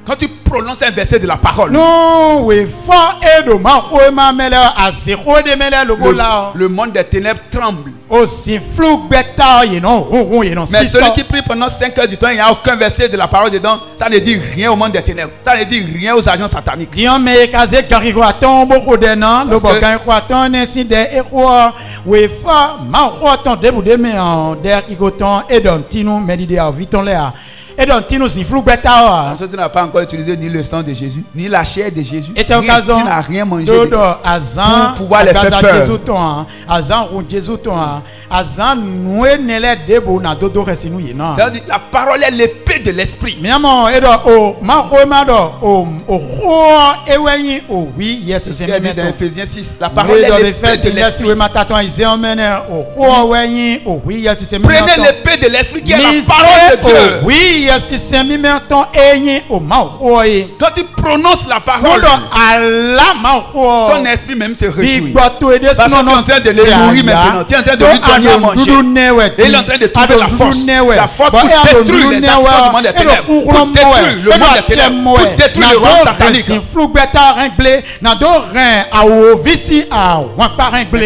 Quand tu prononces un verset de la parole, le monde des ténèbres tremble. Mais celui qui prie pendant 5 heures du temps, il n'y a aucun verset de la parole dedans, ça ne dit rien au monde des ténèbres. Ça ne dit rien aux agents sataniques. Et donc, tu n'as pas encore utilisé ni le sang de Jésus, ni la chair de Jésus. Tu n'as rien mangé pour pouvoir les faire peur. La parole est l'épée de l'esprit. C'est ce qu'il dit dans Ephésiens 6. La parole est l'épée de l'esprit. Prenez l'épée de l'esprit qui est la parole de Dieu. tu prononces la parole, ton esprit même se réjouit. Parce que tu es en train de les nourrir maintenant. Tu es en train de lui donner à manger. Et il est en train de trouver la force. La force pour détruire les actions du monde des ténèbres. Pour détruire le monde des ténèbres. Pour détruire le roi satanique.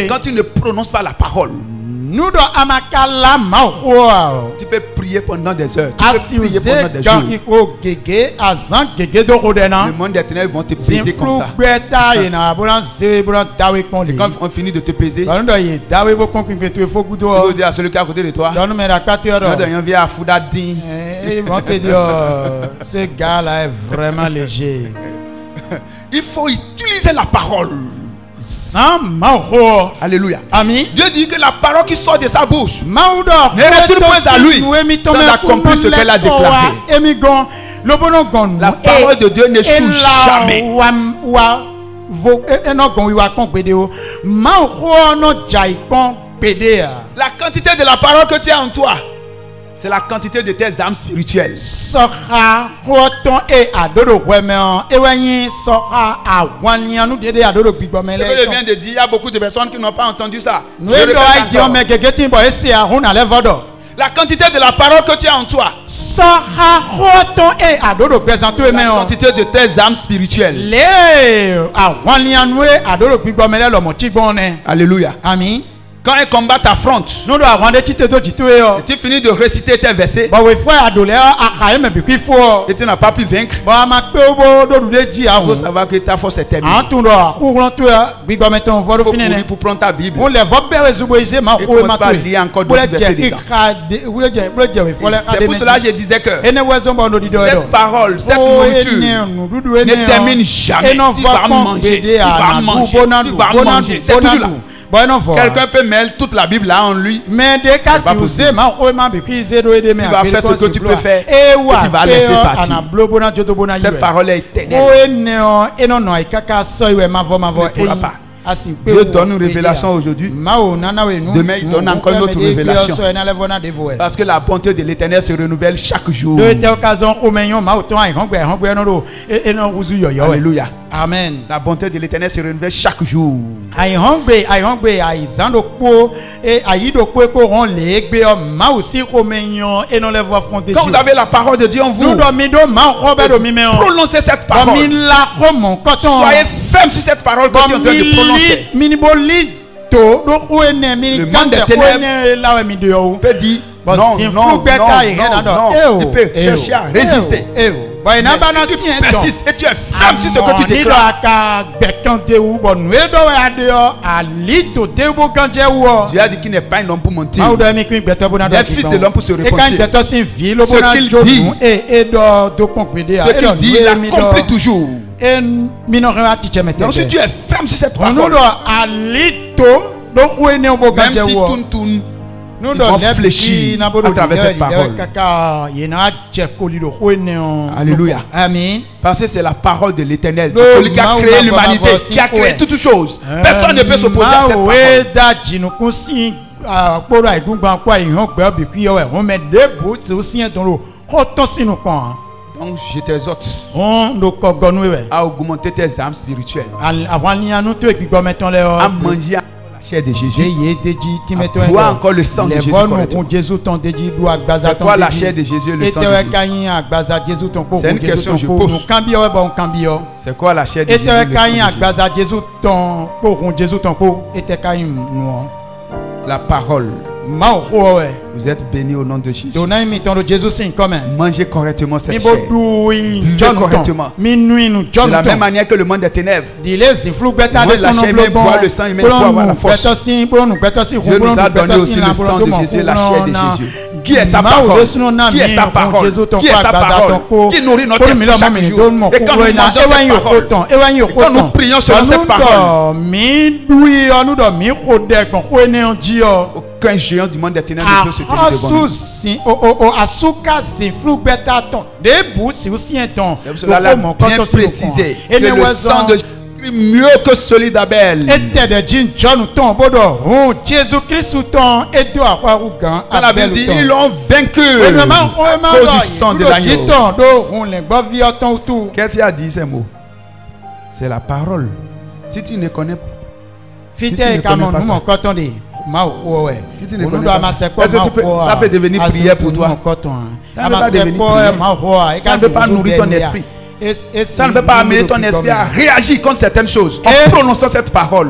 Quand tu ne prononces pas la parole, tu peux prier pendant des heures. Tu peux prier pendant des jours. Le monde des ténèbres vont te peser comme ça. Et quand on finit de te peser, tu peux dire à celui qui est à côté de toi, ils vont te dire, ce gars-là est vraiment léger. Il faut utiliser la parole. Alléluia. Amen. Dieu dit que la parole qui sort de sa bouche ne retourne pas à lui sans accomplir ce qu'elle a déclaré. La parole de Dieu n'échoue jamais. La quantité de la parole que tu as en toi, c'est la quantité de tes âmes spirituelles. Ce que je viens de dire, il y a beaucoup de personnes qui n'ont pas entendu ça. La quantité de la parole que tu as en toi, la quantité de tes âmes spirituelles. Alléluia. Amen. Quand un combat t'affronte, et tu finis de réciter tes versets, et tu n'as pas pu vaincre, il faut savoir que ta force est terminée. Il faut courir pour prendre ta Bible et commencer par lire encore d'autres versets dedans. C'est pour cela que je disais que cette parole, cette nourriture ne termine jamais. Tu vas manger, tu vas manger, tu vas manger. C'est tout là. Quelqu'un peut mettre toute la Bible là en lui. Mais tu vas faire ce que tu peux faire et tu vas laisser partir. Cette parole est éternelle. Tu ne pourras pas. Dieu donne une révélation aujourd'hui. Demain, il donne encore une autre révélation. Parce que la bonté de l'Éternel se renouvelle chaque jour. Alléluia. Amen. La bonté de l'Éternel se renouvelle chaque jour. Quand vous avez la parole de Dieu en vous, prononcez cette parole. Soyez ferme sur cette parole que tu es en train de prononcer. Le monde des ténèbres peut dire non, non, non, non. Il peut chercher à résister. Mais si tu persistes et tu es ferme sur ce que tu déclares, Dieu a dit qu'il n'est pas un homme pour mentir. Il est fils de l'homme pour se repentir. Ce qu'il dit, il accomplit toujours. Donc si tu es ferme sur cette parole, même si tu tournes, ils vont fléchir à travers cette parole. Alléluia. Amen. Parce que c'est la parole de l'Éternel, celui qui a créé l'humanité, qui a créé toutes choses. Personne ne peut s'opposer à cette parole. Donc je t'exhorte à augmenter tes âmes spirituelles, à manger la chair de Jésus, à boire encore le sang de Jésus correctement. C'est quoi la chair de Jésus et le sang de Jésus? C'est une question que je pose. C'est quoi la chair de Jésus et le sang de Jésus? La parole. Vous êtes bénis au nom de Jésus. Mangez correctement cette chair. Buvez correctement. De la même manière que le monde des ténèbres. Mange la chair, mais bois le sang, mais bois avoir la force. Dieu nous a donné aussi le sang de Jésus et la chair de Jésus. Qui est sa parole? Qui est sa parole? Qui est sa parole? Qui nourrit notre esprit chaque jour? Et quand nous mangeons cette parole, et quand nous prions sur cette parole, aucun géant du monde des ténèbres ne peut se tenir devant nous. C'est pour cela là, bien précisé que le sang de mieux que celui d'Abel. Était de Jean John ton bodo. Oh Jésus Christ ton et toi quoi ougan. La Bible dit ils l'ont vaincu. Au du sang de l'agneau. Qu'est-ce qu'il a dit ces mots? C'est la parole. Si tu ne connais pas. Si tu ne connais pas ça, ça peut devenir prière pour toi. Ça ne peut pas devenir prière. Ça ne peut pas nourrir ton esprit. Ça ne peut pas amener ton esprit à réagir contre certaines choses en prononçant cette parole.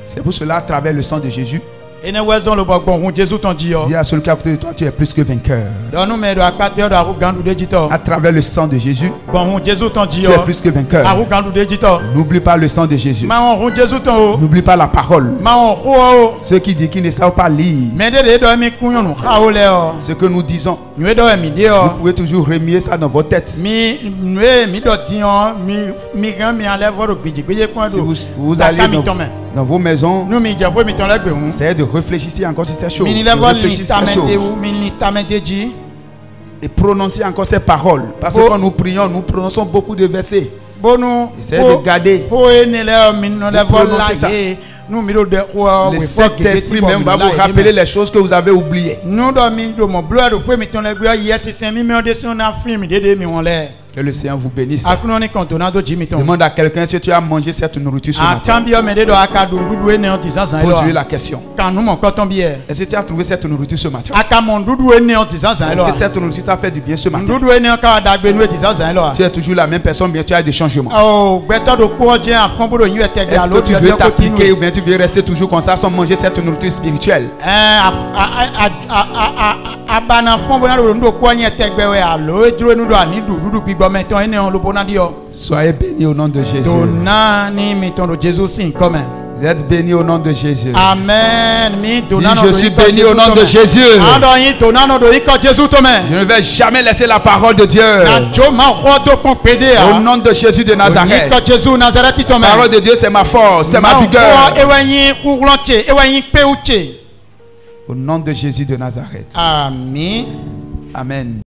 C'est pour cela, à travers le sang de Jésus, dis à celui qui est à côté de toi, tu es plus que vainqueur. À travers le sang de Jésus, tu es plus que vainqueur. N'oublie pas le sang de Jésus. N'oublie pas la parole. Ceux qui disent qu'ils ne savent pas lire ce que nous disons, vous pouvez toujours remuer ça dans votre tête. Si vous allez dans vos maisons, essayez de réfléchir encore sur ces choses. Et prononcer encore ces paroles. Parce que quand nous prions, nous prononçons beaucoup de versets. Essayez de garder. Le Saint-Esprit même va vous rappeler les choses que vous avez oubliées. Que le Seigneur vous bénisse. Demande à quelqu'un si tu as mangé cette nourriture ce matin. Pose-lui la question. Est-ce que tu as trouvé cette nourriture ce matin? Est-ce que cette nourriture t'a fait du bien ce matin? Tu es toujours la même personne, bien tu as des changements. Est-ce que tu veux t'appliquer ou bien tu veux rester toujours comme ça sans manger cette nourriture spirituelle? Soyez bénis au nom de Jésus. Vous êtes bénis au nom de Jésus. Amen. Dis, je suis béni au nom de Jésus. Je ne vais jamais laisser la parole de Dieu. Au nom de Jésus de Nazareth. La parole de Dieu, c'est ma force, c'est ma vigueur. Au nom de Jésus de Nazareth. Amen. Amen.